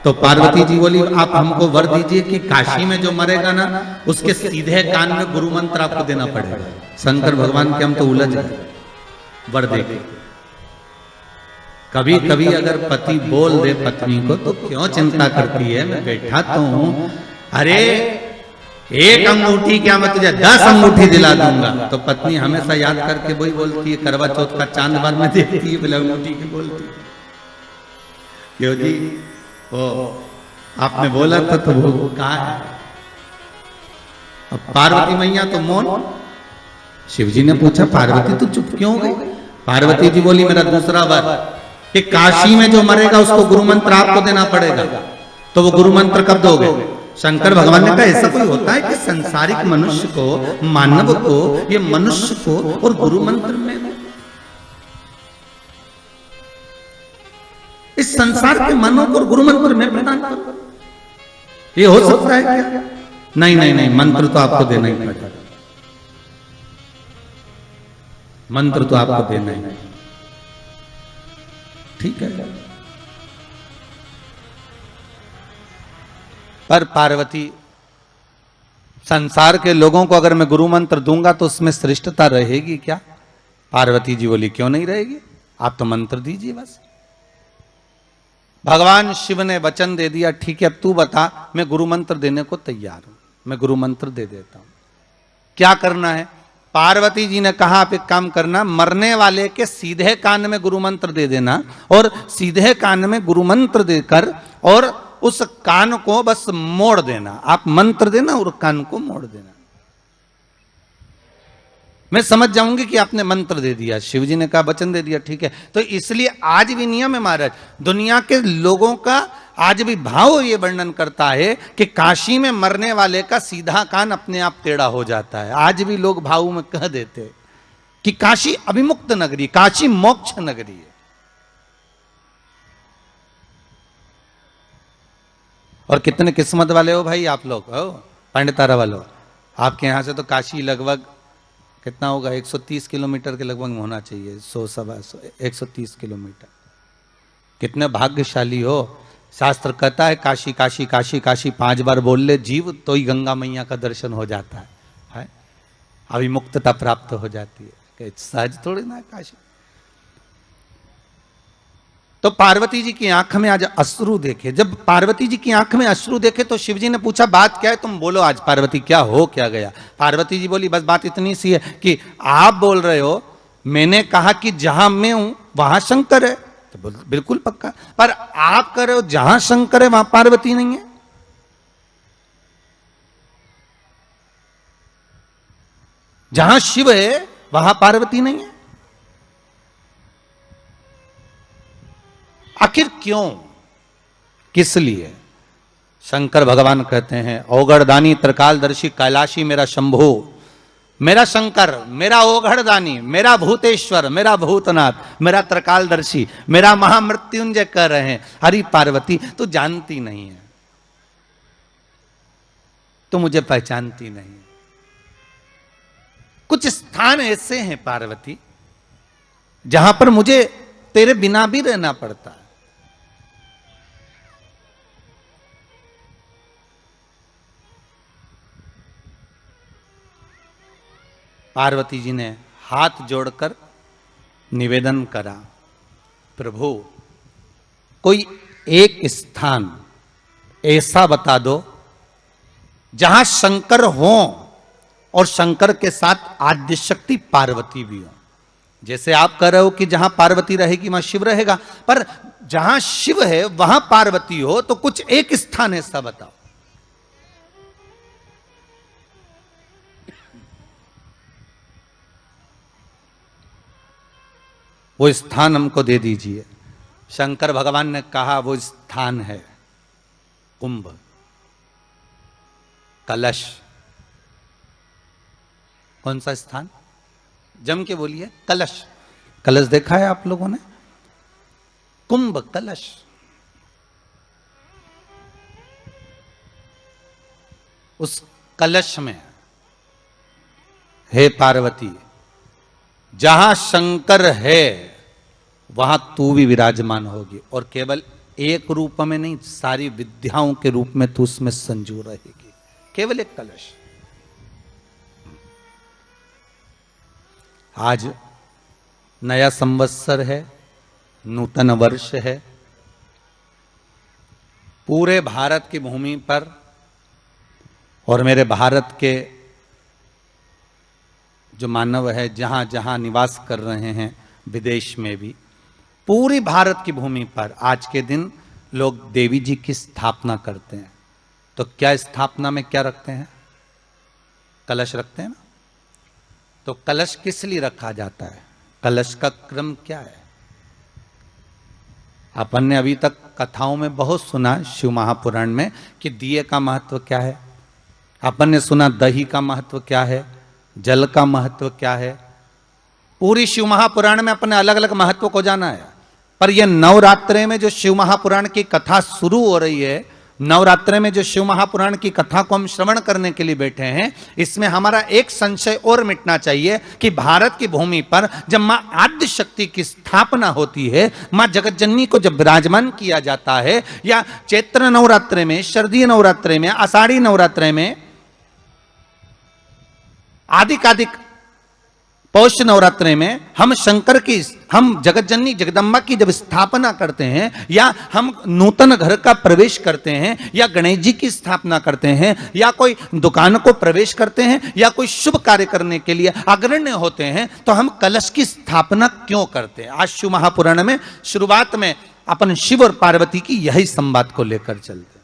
तो पार्वती जी बोली आप हमको वर दीजिए कि काशी में जो मरेगा ना उसके सीधे कान में गुरु मंत्र आपको देना पड़ेगा। शंकर भगवान के हम तो उलझ गए वर दे के। कभी कभी अगर पति बोल दे पत्नी को तो क्यों चिंता करती है, मैं बैठा तो हूं, अरे एक अंगूठी क्या मैं तुझे 10 अंगूठी दिला दूंगा। तो पत्नी हमेशा याद करके वही बोलती है, करवा चौथ का चांद बार में देखती है, बोले अंगूठी की बोलती है। क्यों जी वो आपने बोला था तो वो कहा है। अब पार्वती मैया तो मौन। शिव जी ने पूछा पार्वती तू चुप क्यों हो गई? पार्वती जी बोली मेरा दूसरा वर कि काशी में जो मरेगा उसको गुरु मंत्र आपको देना पड़ेगा। तो वो गुरु मंत्र कब दोगे? शंकर भगवान ने कहा ऐसा कोई होता है कि संसारिक मनुष्य को, मानव को, ये मनुष्य को और गुरु मंत्र में, इस संसार के मनों को गुरु मंत्र में प्रदान करो, ये हो सकता है क्या? नहीं नहीं नहीं, मंत्र तो आपको देना ही पड़ेगा, मंत्र तो आपको देना ही। ठीक है। पर पार्वती संसार के लोगों को अगर मैं गुरु मंत्र दूंगा तो उसमें श्रेष्ठता रहेगी क्या? पार्वती जी बोली क्यों नहीं रहेगी, आप तो मंत्र दीजिए बस। भगवान शिव ने वचन दे दिया, ठीक है अब तू बता, मैं गुरु मंत्र देने को तैयार हूं, मैं गुरु मंत्र दे देता हूं। क्या करना है? पार्वती जी ने कहा आप एक काम करना, मरने वाले के सीधे कान में गुरु मंत्र दे देना और सीधे कान में गुरु मंत्र देकर और उस कान को बस मोड़ देना। आप मंत्र देना और कान को मोड़ देना, मैं समझ जाऊंगी कि आपने मंत्र दे दिया। शिव जी ने कहा वचन दे दिया, ठीक है। तो इसलिए आज भी नियम है महाराज, दुनिया के लोगों का आज भी भाव ये वर्णन करता है कि काशी में मरने वाले का सीधा कान अपने आप टेढ़ा हो जाता है। आज भी लोग भाव में कह देते कि काशी अभिमुक्त नगरी, काशी मोक्ष नगरी है। और कितने किस्मत वाले हो भाई आप लोग, हो पंडितारा वालों, आपके यहां से तो काशी लगभग कितना होगा, 130 किलोमीटर के लगभग होना चाहिए, 130 किलोमीटर। कितने भाग्यशाली हो। शास्त्र कहता है काशी काशी काशी काशी 5 बार बोल ले जीव तो ही गंगा मैया का दर्शन हो जाता है? अभिमुक्तता प्राप्त हो जाती है, सहज थोड़ी ना काशी। तो पार्वती जी की आंख में आज अश्रु देखे। जब पार्वती जी की आंख में अश्रु देखे तो शिव जी ने पूछा बात क्या है, तुम बोलो आज पार्वती क्या हो क्या गया? पार्वती जी बोली बस बात इतनी सी है कि आप बोल रहे हो, मैंने कहा कि जहां मैं हूं वहां शंकर है, तो बिल्कुल पक्का, पर आप कह रहे हो जहां शंकर है वहां पार्वती नहीं है। जहां शिव है वहां पार्वती नहीं है, आखिर क्यों, किस लिए? शंकर भगवान कहते हैं ओगढ़दानी त्रिकालदर्शी कैलाशी मेरा शंभो, मेरा शंकर, मेरा ओगढ़दानी, मेरा भूतेश्वर, मेरा भूतनाथ, मेरा त्रिकालदर्शी, मेरा महामृत्युंजय कह रहे हैं। हरी पार्वती तू जानती नहीं है, तू मुझे पहचानती नहीं। कुछ स्थान ऐसे हैं पार्वती जहां पर मुझे तेरे बिना भी रहना पड़ता है। पार्वती जी ने हाथ जोड़कर निवेदन करा, प्रभु कोई एक स्थान ऐसा बता दो जहां शंकर हो और शंकर के साथ आद्य शक्ति पार्वती भी हो। जैसे आप कह रहे हो कि जहां पार्वती रहेगी वहां शिव रहेगा, पर जहां शिव है वहां पार्वती हो, तो कुछ एक स्थान ऐसा बताओ। वो स्थान हमको दे दीजिए। शंकर भगवान ने कहा वो स्थान है कुंभ, कलश। कौन सा स्थान? जम के बोलिए, कलश। कलश देखा है आप लोगों ने? कुंभ कलश। उस कलश में हे पार्वती, जहां शंकर है वहां तू भी विराजमान होगी, और केवल एक रूप में नहीं, सारी विद्याओं के रूप में तू उसमें संजू रहेगी। केवल एक कलश। आज नया संवत्सर है, नूतन वर्ष है। पूरे भारत की भूमि पर और मेरे भारत के जो मानव है जहां जहां निवास कर रहे हैं, विदेश में भी, पूरी भारत की भूमि पर आज के दिन लोग देवी जी की स्थापना करते हैं। तो क्या स्थापना में क्या रखते हैं? कलश रखते हैं ना। तो कलश किस लिए रखा जाता है? कलश का क्रम क्या है? अपन ने अभी तक कथाओं में बहुत सुना, शिव महापुराण में, कि दिए का महत्व क्या है। अपन ने सुना दही का महत्व क्या है, जल का महत्व क्या है। पूरी शिव महापुराण में अपने अलग अलग महत्व को जाना है। पर यह नवरात्रे में जो शिव महापुराण की कथा शुरू हो रही है, नवरात्रे में जो शिव महापुराण की कथा को हम श्रवण करने के लिए बैठे हैं, इसमें हमारा एक संशय और मिटना चाहिए कि भारत की भूमि पर जब मां आद्य शक्ति की स्थापना होती है, मां जगतजननी को जब विराजमान किया जाता है, या चैत्र नवरात्रे में, शरदीय नवरात्रे में, आषाढ़ी नवरात्रे में, आदिकादिक पौष नवरात्रे में हम शंकर की, हम जगतजननी जगदम्बा की जब स्थापना करते हैं, या हम नूतन घर का प्रवेश करते हैं, या गणेश जी की स्थापना करते हैं, या कोई दुकान को प्रवेश करते हैं, या कोई शुभ कार्य करने के लिए अग्रण्य होते हैं, तो हम कलश की स्थापना क्यों करते हैं? आज शिव महापुराण में शुरुआत में अपन शिव और पार्वती की यही संवाद को लेकर चलते हैं।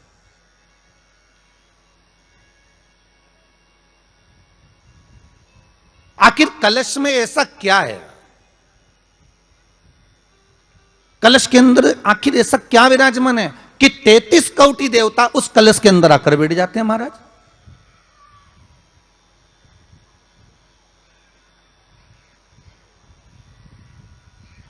आखिर कलश में ऐसा क्या है? कलश के अंदर आखिर ऐसा क्या विराजमान है कि 33 कोटि देवता उस कलश के अंदर आकर बैठ जाते हैं महाराज?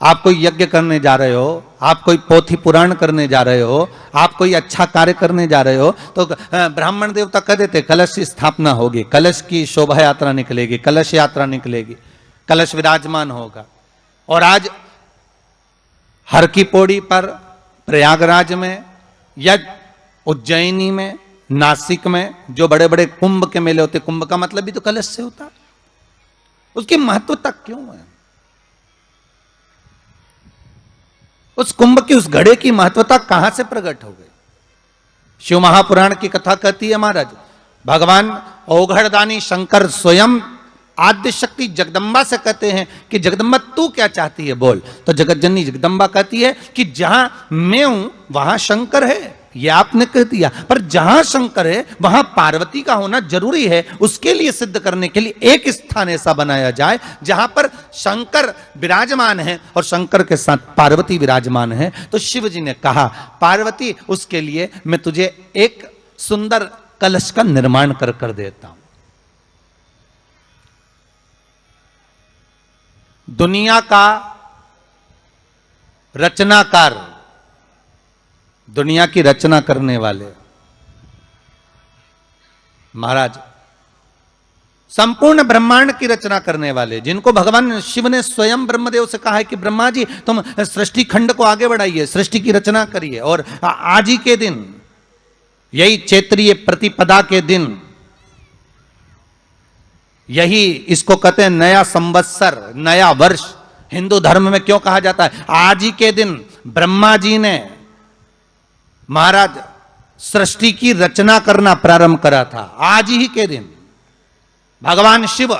आप कोई यज्ञ करने जा रहे हो, आप कोई पोथी पुराण करने जा रहे हो, आप कोई अच्छा कार्य करने जा रहे हो, तो ब्राह्मण देवता कह देते कलश की स्थापना होगी, कलश की शोभा यात्रा निकलेगी, कलश यात्रा निकलेगी, कलश विराजमान होगा। और आज हर की पौड़ी पर, प्रयागराज में, या उज्जैनी में, नासिक में जो बड़े बड़े कुंभ के मेले होते, कुंभ का मतलब भी तो कलश से होता, उसकी महत्वता क्यों है? उस कुंभ की, उस घड़े की महत्वता कहां से प्रकट हो गई? शिव महापुराण की कथा कहती है महाराज, भगवान ओघड़दानी शंकर स्वयं आद्य शक्ति जगदम्बा से कहते हैं कि जगदम्बा तू क्या चाहती है बोल। तो जगतजननी जगदम्बा कहती है कि जहां मैं हूं वहां शंकर है। ये आपने कह दिया, पर जहां शंकर है वहां पार्वती का होना जरूरी है। उसके लिए सिद्ध करने के लिए एक स्थान ऐसा बनाया जाए जहां पर शंकर विराजमान है और शंकर के साथ पार्वती विराजमान है। तो शिव जी ने कहा, पार्वती उसके लिए मैं तुझे एक सुंदर कलश का निर्माण कर देता हूं। दुनिया का रचनाकार, दुनिया की रचना करने वाले महाराज, संपूर्ण ब्रह्मांड की रचना करने वाले, जिनको भगवान शिव ने स्वयं ब्रह्मदेव से कहा है कि ब्रह्मा जी तुम सृष्टि खंड को आगे बढ़ाइए, सृष्टि की रचना करिए। और आज ही के दिन, यही चैत्रीय प्रतिपदा के दिन, यही इसको कहते हैं नया संवत्सर, नया वर्ष। हिंदू धर्म में क्यों कहा जाता है? आज ही के दिन ब्रह्मा जी ने महाराज सृष्टि की रचना करना प्रारंभ करा था। आज ही के दिन भगवान शिव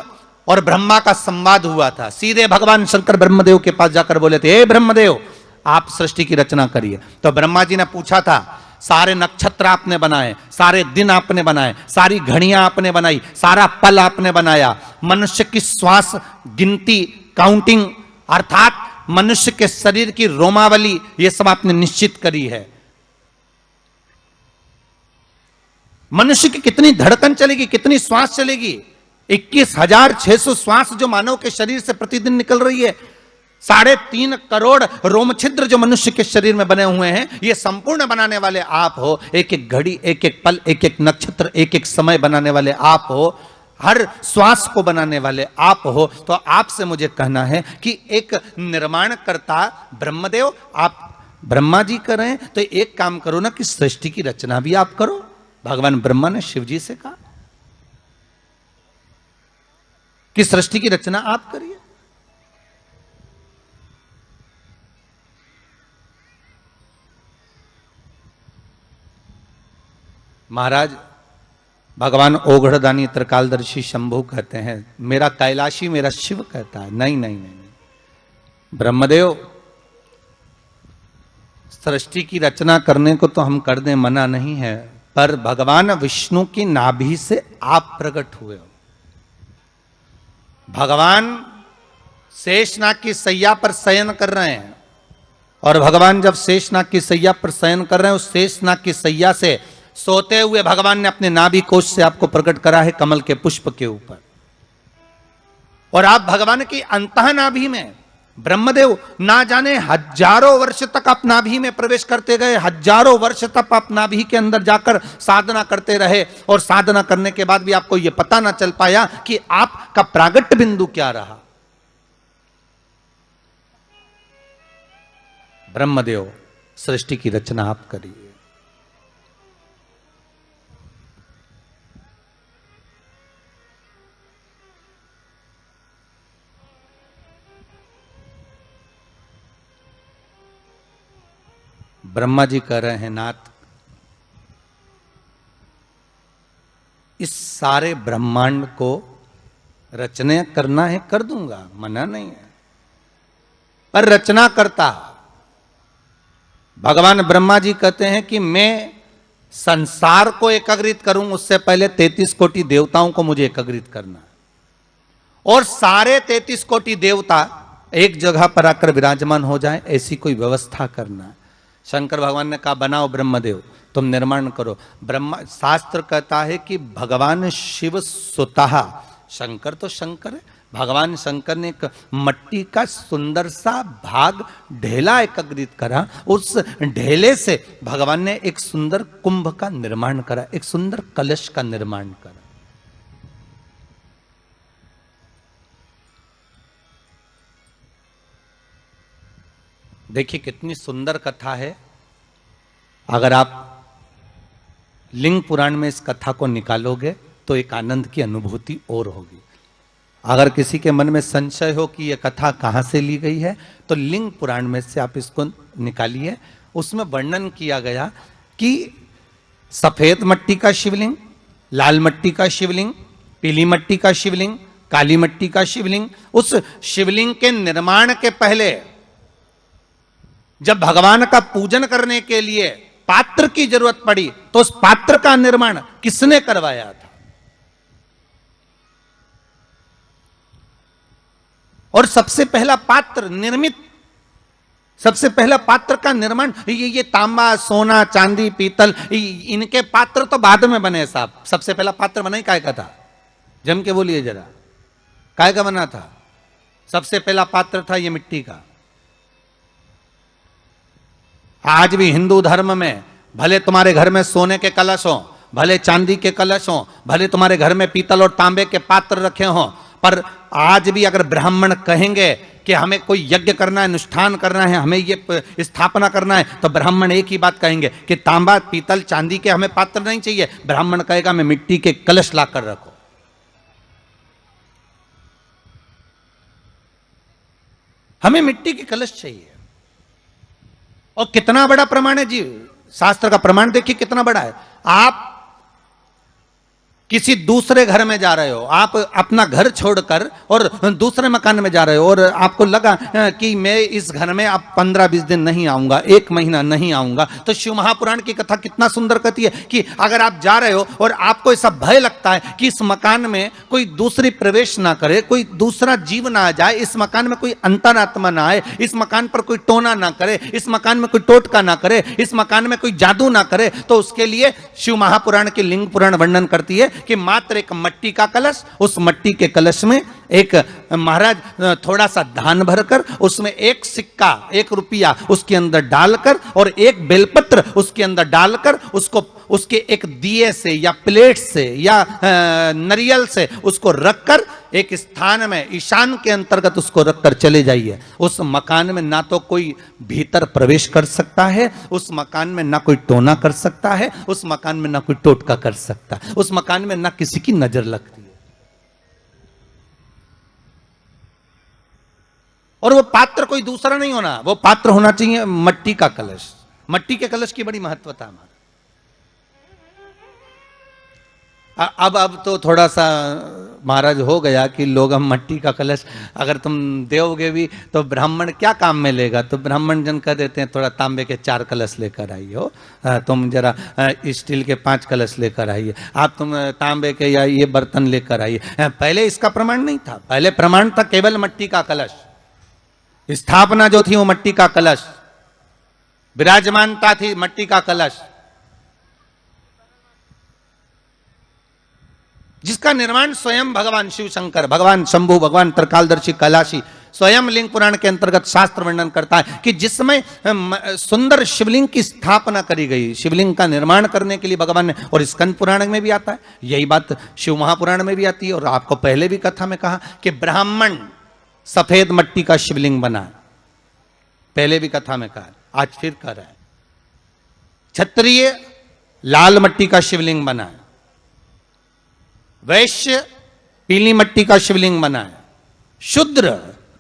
और ब्रह्मा का संवाद हुआ था। सीधे भगवान शंकर ब्रह्मदेव के पास जाकर बोले थे, हे ब्रह्मदेव आप सृष्टि की रचना करिए। तो ब्रह्मा जी ने पूछा था, सारे नक्षत्र आपने बनाए, सारे दिन आपने बनाए, सारी घड़ियां आपने बनाई, सारा पल आपने बनाया, मनुष्य की श्वास गिनती, काउंटिंग, अर्थात मनुष्य के शरीर की रोमावली, ये सब आपने निश्चित करी है। मनुष्य की कितनी धड़कन चलेगी, कितनी श्वास चलेगी, 21,600 श्वास जो मानव के शरीर से प्रतिदिन निकल रही है, 3.5 करोड़ रोम छिद्र जो मनुष्य के शरीर में बने हुए हैं, ये संपूर्ण बनाने वाले आप हो। एक एक घड़ी, एक एक पल, एक एक नक्षत्र, एक एक समय बनाने वाले आप हो। हर श्वास को बनाने वाले आप हो। तो आपसे मुझे कहना है कि एक निर्माणकर्ता ब्रह्मदेव, आप ब्रह्मा जी कर रहे हैं तो एक काम करो ना कि सृष्टि की रचना भी आप करो। भगवान ब्रह्मा ने शिव जी से कहा कि सृष्टि की रचना आप करिए। महाराज भगवान ओघड़दानी त्रिकालदर्शी शंभु कहते हैं, मेरा कैलाशी मेरा शिव कहता है, नहीं नहीं नहीं, नहीं। ब्रह्मदेव सृष्टि की रचना करने को तो हम कर दें, मना नहीं है, पर भगवान विष्णु की नाभि से आप प्रकट हुए हो। भगवान शेषनाग की सैया पर शयन कर रहे हैं और भगवान जब शेषनाग की सैया पर शयन कर रहे हैं, उस शेषनाग की सैया से सोते हुए भगवान ने अपने नाभि कोश से आपको प्रकट करा है कमल के पुष्प के ऊपर, और आप भगवान की अंतः नाभि में ब्रह्मदेव ना जाने हजारों वर्ष तक आप नाभि में प्रवेश करते गए, हजारों वर्ष तक आप नाभि के अंदर जाकर साधना करते रहे, और साधना करने के बाद भी आपको यह पता ना चल पाया कि आपका प्रागट्य बिंदु क्या रहा। ब्रह्मदेव सृष्टि की रचना आप करिए। ब्रह्मा जी कह रहे हैं, नाथ इस सारे ब्रह्मांड को रचना करना है कर दूंगा, मना नहीं है, पर रचना करता भगवान ब्रह्मा जी कहते हैं कि मैं संसार को एकाग्रित करूं उससे पहले 33 कोटि देवताओं को मुझे एकाग्रित करना है, और सारे 33 कोटि देवता एक जगह पर आकर विराजमान हो जाएं, ऐसी कोई व्यवस्था करना है। शंकर भगवान ने कहा बनाओ ब्रह्मदेव, तुम निर्माण करो। ब्रह्मा शास्त्र कहता है कि भगवान शिव स्वतः, शंकर तो शंकर है, भगवान शंकर ने एक मट्टी का सुंदर सा भाग ढेला एकत्रित करा, उस ढेले से भगवान ने एक सुंदर कुंभ का निर्माण करा, एक सुंदर कलश का निर्माण करा। देखिए कितनी सुंदर कथा है। अगर आप लिंग पुराण में इस कथा को निकालोगे तो एक आनंद की अनुभूति और होगी। अगर किसी के मन में संशय हो कि यह कथा कहां से ली गई है, तो लिंग पुराण में से आप इसको निकालिए। उसमें वर्णन किया गया कि सफेद मट्टी का शिवलिंग, लाल मट्टी का शिवलिंग, पीली मट्टी का शिवलिंग, काली मट्टी का शिवलिंग, उस शिवलिंग के निर्माण के पहले जब भगवान का पूजन करने के लिए पात्र की जरूरत पड़ी तो उस पात्र का निर्माण किसने करवाया था? और सबसे पहला पात्र निर्मित, सबसे पहला पात्र का निर्माण, ये तांबा सोना चांदी पीतल इनके पात्र तो बाद में बने साहब। सबसे पहला पात्र बना ही काय का था? जम के बोलिए जरा, काय का बना था? सबसे पहला पात्र था ये मिट्टी का। आज भी हिंदू धर्म में भले तुम्हारे घर में सोने के कलश हो, भले चांदी के कलश हो, भले तुम्हारे घर में पीतल और तांबे के पात्र रखे हों, पर आज भी अगर ब्राह्मण कहेंगे कि हमें कोई यज्ञ करना है, अनुष्ठान करना है, हमें ये स्थापना करना है, तो ब्राह्मण एक ही बात कहेंगे कि तांबा पीतल चांदी के हमें पात्र नहीं चाहिए। ब्राह्मण कहेगा मैं मिट्टी के कलश लाकर रखो। हमें मिट्टी के कलश चाहिए। और कितना बड़ा प्रमाण है जी, शास्त्र का प्रमाण देखिए कितना बड़ा है। आप किसी दूसरे घर में जा रहे हो, आप अपना घर छोड़कर और दूसरे मकान में जा रहे हो, और आपको लगा कि मैं इस घर में अब 15-20 दिन नहीं आऊंगा, 1 महीना नहीं आऊंगा, तो शिव महापुराण की कथा कितना सुंदर कहती है कि अगर आप जा रहे हो और आपको ऐसा भय लगता है कि इस मकान में कोई दूसरी प्रवेश ना करे, कोई दूसरा जीव ना आ जाए, इस मकान में कोई अंतरात्मा ना आए, इस मकान पर कोई टोना ना करे, इस मकान में कोई टोटका ना करे, इस मकान में कोई जादू ना करे, तो उसके लिए शिव महापुराण की लिंग पुराण वर्णन करती है कि मात्र एक मट्टी का कलश, उस मट्टी के कलश में एक महाराज थोड़ा सा धान भरकर, उसमें 1 सिक्का 1 रुपया उसके अंदर डालकर और 1 बेलपत्र उसके अंदर डालकर उसको उसके एक दिए से या प्लेट से या नरियल से उसको रखकर एक स्थान में ईशान के अंतर्गत उसको रखकर चले जाइए, उस मकान में ना तो कोई भीतर प्रवेश कर सकता है, उस मकान में ना कोई टोना कर सकता है, उस मकान में ना कोई टोटका कर सकता है, उस मकान में ना किसी की नजर लगती है। और वो पात्र कोई दूसरा नहीं होना, वो पात्र होना चाहिए मट्टी का कलश। मट्टी के कलश की बड़ी महत्वता है। अब तो थोड़ा सा महाराज हो गया कि लोग हम मट्टी का कलश अगर तुम दोगे भी तो ब्राह्मण क्या काम में लेगा, तो ब्राह्मण जन कह देते हैं थोड़ा तांबे के 4 कलश लेकर आइए, तुम जरा स्टील के 5 कलश लेकर आइए, आप तुम तांबे के या ये बर्तन लेकर आइए। पहले इसका प्रमाण नहीं था, पहले प्रमाण था केवल मट्टी का कलश। स्थापना जो थी वो मट्टी का कलश, विराजमानता थी मट्टी का कलश, जिसका निर्माण स्वयं भगवान शिव शंकर, भगवान शंभु, भगवान त्रिकालदर्शी कैलाशी स्वयं लिंग पुराण के अंतर्गत शास्त्र वर्णन करता है कि जिसमें सुंदर शिवलिंग की स्थापना करी गई, शिवलिंग का निर्माण करने के लिए भगवान ने, और स्कंद पुराण में भी आता है यही बात, शिव महापुराण में भी आती है। और आपको पहले भी कथा में कहा कि ब्राह्मण सफेद मट्टी का शिवलिंग बना, पहले भी कथा में कहा, आज फिर कह रहा है। क्षत्रिय लाल मट्टी का शिवलिंग बना है, वैश्य पीली मट्टी का शिवलिंग बना है, शूद्र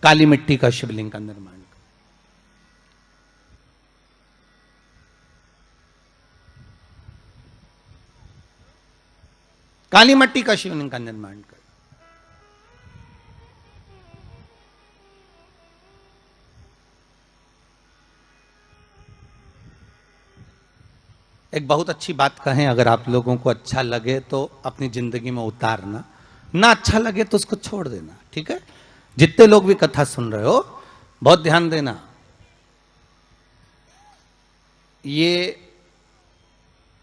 काली मिट्टी का शिवलिंग का निर्माण। काली मट्टी का शिवलिंग का निर्माण कर। एक बहुत अच्छी बात कहें, अगर आप लोगों को अच्छा लगे तो अपनी जिंदगी में उतारना, ना अच्छा लगे तो उसको छोड़ देना, ठीक है। जितने लोग भी कथा सुन रहे हो बहुत ध्यान देना, ये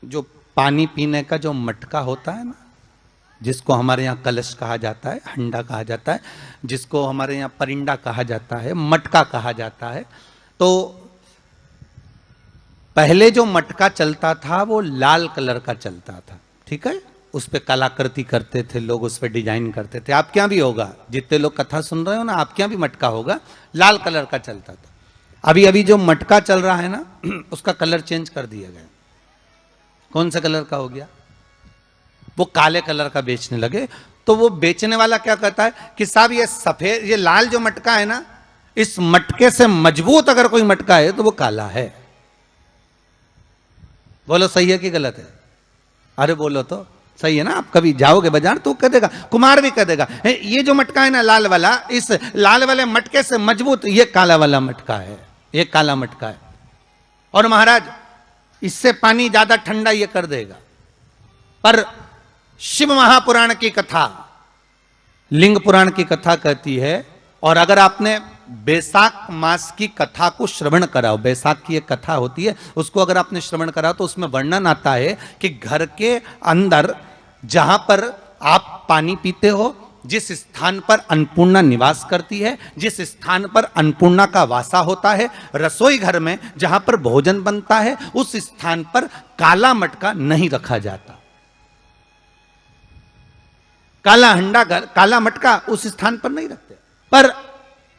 जो पानी पीने का जो मटका होता है ना, जिसको हमारे यहाँ कलश कहा जाता है, हंडा कहा जाता है, जिसको हमारे यहाँ परिंडा कहा जाता है, मटका कहा जाता है, तो पहले जो मटका चलता था वो लाल कलर का चलता था, ठीक है। उस पर कलाकृति करते थे लोग, उस पर डिजाइन करते थे। आप क्या भी होगा, जितने लोग कथा सुन रहे हो ना, आप क्या भी मटका होगा लाल कलर का चलता था। अभी अभी जो मटका चल रहा है ना, उसका कलर चेंज कर दिया गया। कौन सा कलर का हो गया? वो काले कलर का बेचने लगे। तो वो बेचने वाला क्या कहता है कि साहब ये सफेद, ये लाल जो मटका है ना, इस मटके से मजबूत अगर कोई मटका है तो वो काला है। बोलो सही है कि गलत है? अरे बोलो तो सही है ना। आप कभी जाओगे बाजार तो कह देगा, कुमार भी कह देगा, ये जो मटका है ना लाल वाला, इस लाल वाले मटके से मजबूत ये काला वाला मटका है, ये काला मटका है। और महाराज इससे पानी ज्यादा ठंडा ये कर देगा। पर शिव महापुराण की कथा, लिंग पुराण की कथा कहती है, और अगर आपने बैसाख मास की कथा को श्रवण कराओ, बैसाख की एक कथा होती है, उसको अगर आपने श्रवण कराओ तो उसमें वर्णन आता है कि घर के अंदर जहां पर आप पानी पीते हो, जिस स्थान पर अन्नपूर्णा निवास करती है, जिस स्थान पर अन्नपूर्णा का वासा होता है, रसोई घर में जहां पर भोजन बनता है, उस स्थान पर काला मटका नहीं रखा जाता। काला हंडा, काला मटका उस स्थान पर नहीं रखते। पर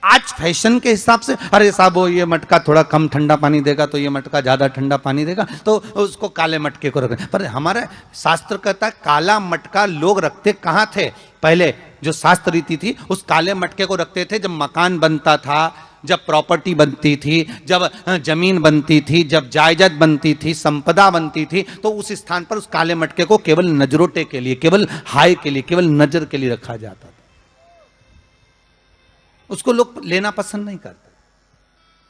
आज फैशन के हिसाब से, अरे साहब वो ये मटका थोड़ा कम ठंडा पानी देगा तो ये मटका ज्यादा ठंडा पानी देगा, तो उसको काले मटके को रखते। पर हमारा शास्त्र कहता है काला मटका लोग रखते कहाँ थे? पहले जो शास्त्र रीति थी, उस काले मटके को रखते थे जब मकान बनता था, जब प्रॉपर्टी बनती थी, जब जमीन बनती थी, जब जायदाद बनती थी, संपदा बनती थी, तो उस स्थान पर उस काले मटके को केवल नजरोटे के लिए, केवल हाय के लिए, केवल नजर के लिए रखा जाता था। उसको लोग लेना पसंद नहीं करते।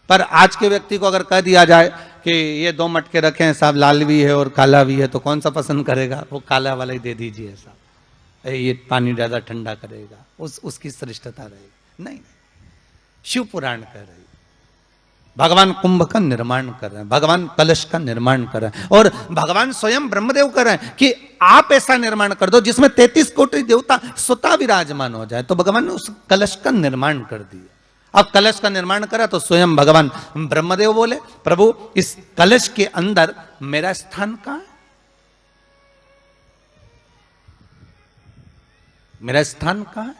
पर आज के व्यक्ति को अगर कह दिया जाए कि ये 2 मटके रखे हैं साहब, लाल भी है और काला भी है, तो कौन सा पसंद करेगा? वो काला वाला ही दे दीजिए साहब, ये पानी ज्यादा ठंडा करेगा, उसकी श्रेष्ठता रहेगी। नहीं, शिव पुराण कह रही, भगवान कुंभ का निर्माण कर रहे हैं, भगवान कलश का निर्माण कर रहे हैं, और भगवान स्वयं ब्रह्मदेव कर रहे हैं कि आप ऐसा निर्माण कर दो जिसमें 33 कोटि देवता स्वतः विराजमान हो जाए। तो भगवान ने उस कलश का निर्माण कर दिया। अब कलश का निर्माण करा तो स्वयं भगवान ब्रह्मदेव बोले, प्रभु इस कलश के अंदर मेरा स्थान कहां है? मेरा स्थान कहां है?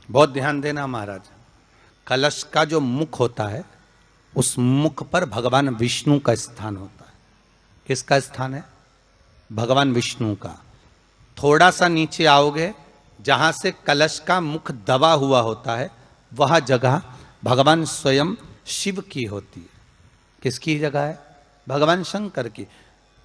बहुत ध्यान देना महाराज, कलश का जो मुख होता है उस मुख पर भगवान विष्णु का स्थान होता है। किसका स्थान है? भगवान विष्णु का। थोड़ा सा नीचे आओगे, जहां से कलश का मुख दबा हुआ होता है, वह जगह भगवान स्वयं शिव की होती है। किसकी जगह है? भगवान शंकर की।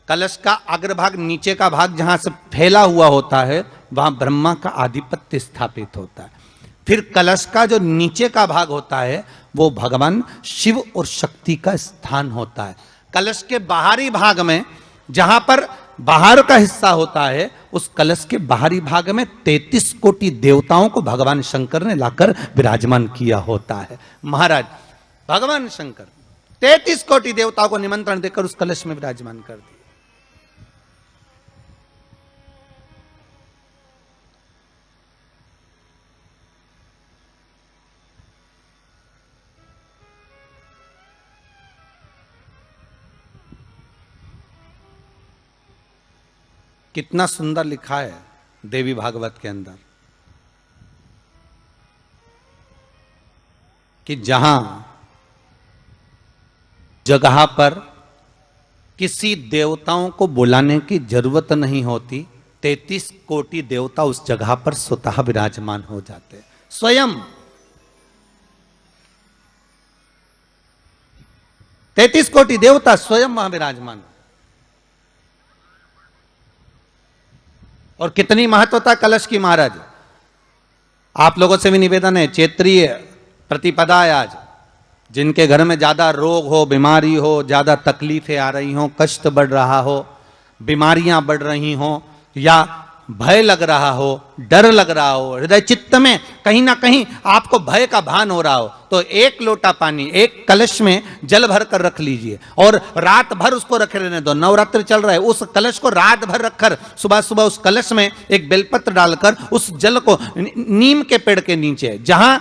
कलश का अग्रभाग, नीचे का भाग जहां से फैला हुआ होता है, वहां ब्रह्मा का आधिपत्य स्थापित होता है। फिर कलश का जो नीचे का भाग होता है वो भगवान शिव और शक्ति का स्थान होता है। कलश के बाहरी भाग में, जहां पर बाहर का हिस्सा होता है, उस कलश के बाहरी भाग में 33 कोटि देवताओं को भगवान शंकर ने लाकर विराजमान किया होता है। महाराज भगवान शंकर 33 कोटि देवताओं को निमंत्रण देकर उस कलश में विराजमान कर दिया। कितना सुंदर लिखा है देवी भागवत के अंदर कि जहां जगह पर किसी देवताओं को बुलाने की जरूरत नहीं होती, 33 कोटि देवता उस जगह पर स्वतः विराजमान हो जाते हैं। स्वयं 33 कोटि देवता स्वयं वहां विराजमान। और कितनी महत्वता कलश की महाराज। आप लोगों से भी निवेदन है, क्षेत्रीय प्रतिपदा है आज, जिनके घर में ज्यादा रोग हो, बीमारी हो, ज्यादा तकलीफें आ रही हो, कष्ट बढ़ रहा हो, बीमारियां बढ़ रही हो, या भय लग रहा हो, डर लग रहा हो, हृदय चित्त में कहीं ना कहीं आपको भय का भान हो रहा हो, तो एक लोटा पानी, एक कलश में जल भर कर रख लीजिए और रात भर उसको रखे रहने दो। नवरात्र चल रहा है, उस कलश को रात भर रखकर सुबह सुबह उस कलश में एक बेलपत्र डालकर उस जल को नीम के पेड़ के नीचे, जहां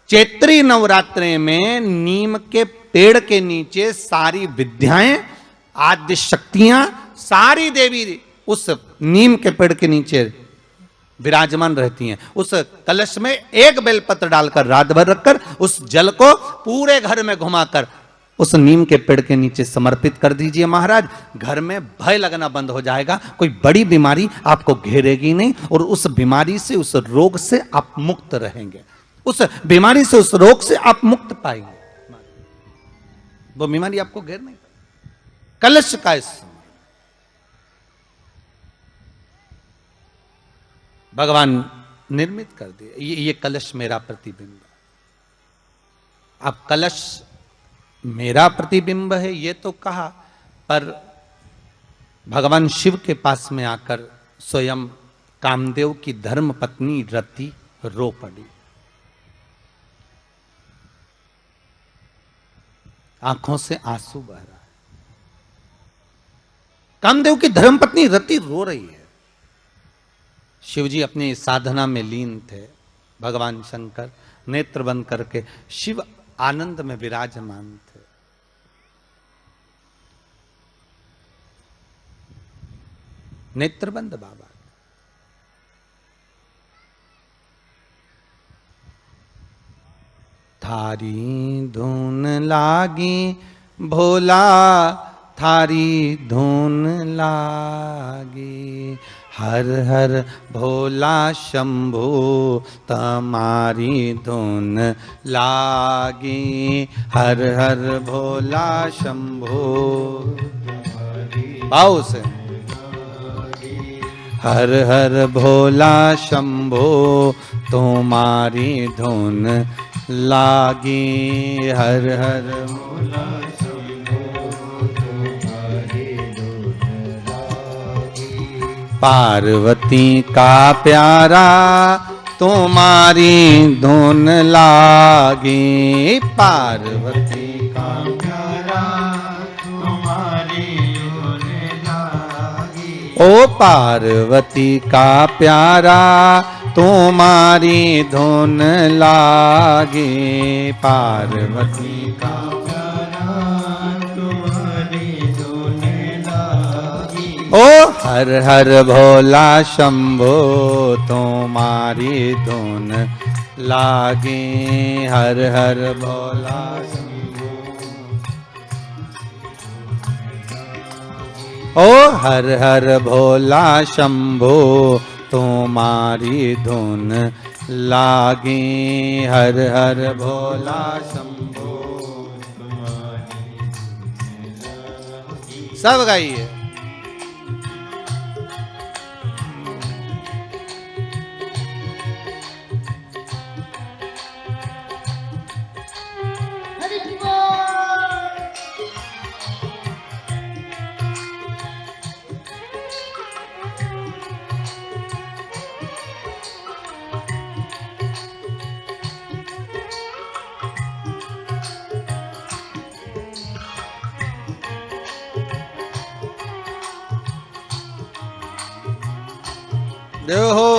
चैत्री नवरात्रि में नीम के पेड़ के नीचे सारी विद्याएं, आद्य शक्तियां, सारी देवी उस नीम के पेड़ के नीचे विराजमान रहती हैं। उस कलश में एक बेलपत्र डालकर रात भर रखकर उस जल को पूरे घर में घुमाकर उस नीम के पेड़ के नीचे समर्पित कर दीजिए महाराज। घर में भय लगना बंद हो जाएगा, कोई बड़ी बीमारी आपको घेरेगी नहीं और उस बीमारी से, उस रोग से आप मुक्त रहेंगे। उस बीमारी से, उस रोग से आप मुक्त पाएंगे, वो बीमारी आपको घेर नहीं पाएगी। कलश का इस भगवान निर्मित कर दिया। ये कलश मेरा प्रतिबिंब है। अब कलश मेरा प्रतिबिंब है ये तो कहा, पर भगवान शिव के पास में आकर स्वयं कामदेव की धर्म पत्नी रति रो पड़ी। आंखों से आंसू बह रहा है। कामदेव की धर्मपत्नी रति रो रही है। शिवजी अपनी साधना में लीन थे। भगवान शंकर नेत्र बंद करके शिव आनंद में विराजमान थे। नेत्र बंद बाबा। थारी धुन लागी भोला, थारी धुन लागी, हर हर भोला शंभू तमारी धुन लागी, हर हर भोला शंभू। भाव से हर हर भोला शंभू तुम्हारी धुन लागी, हर हर भोला पार्वती का प्यारा तुम्हारी धुन लागी, पार्वती का प्यारा तुम्हारी धुन लागी, ओ पार्वती का प्यारा तुम्हारी धुन लागी, पार्वती का प्यारा तुम्हारी धुन लागी, ओ हर हर भोला शंभो तुम्हारी धुन लागे, हर हर भोला शंभो। ओ हर हर भोला शंभो तुम्हारी धुन लागे, हर हर भोला शंभो तुम्हारी। सब गाइए। देहो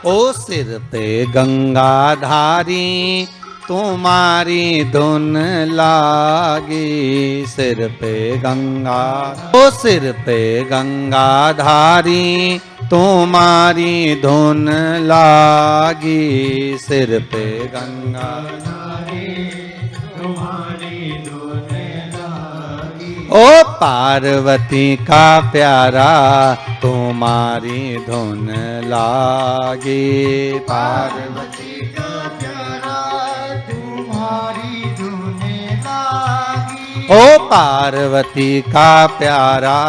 ओ सिर पे गंगाधारी तुम्हारी धुन लागी, सिर पे गंगा। ओ सिर पे गंगाधारी तुम्हारी धुन लागी, सिर पे गंगाधारी तुम्हारी धुन लागी। ओ पार्वती का प्यारा तुम्हारी धुन लागी, पार्वती का प्यारा तुम्हारी धुन लागी। ओ पार्वती का प्यारा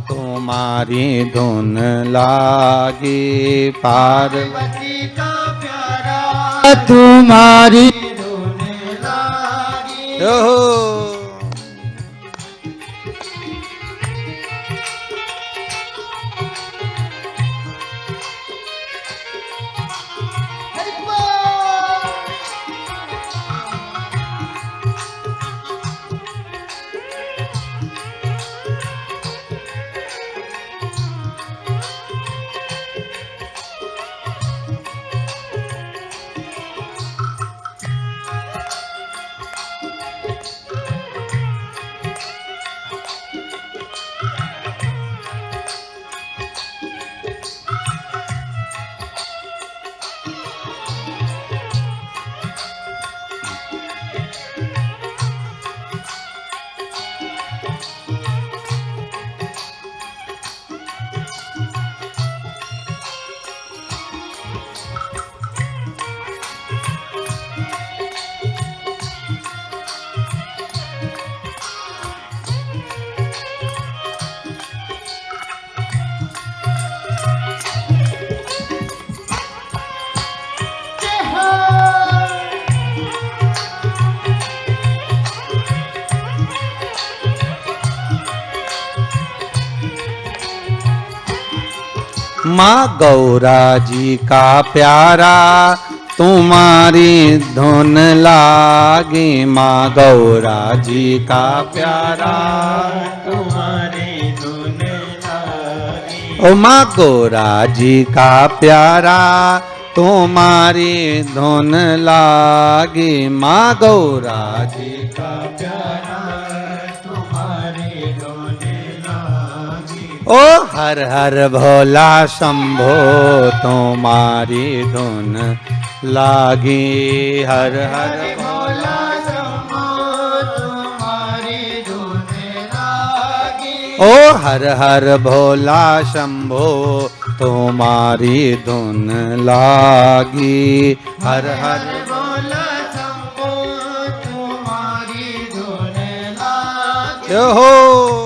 तुम्हारी धुन लागी, पार्वती का प्यारा तुम्हारी धुन लागी। ओहो माँ गौरा जी का प्यारा तुम्हारी धुन लागी, माँ गौरा जी का प्यारा तुम्हारी धुन लागी। ओ माँ गौरा जी का प्यारा तुम्हारी धुन लागी, माँ गौरा जी का प्यारा ओ हर हर भोला शंभो तुम्हारी धुन लागी, हर हर भोला शंभो तुम्हारी धुन लागी। ओ हर हर भोला शंभो तुम्हारी धुन लागी, हर हर भोला शंभो तुम्हारी धुन लागी। हो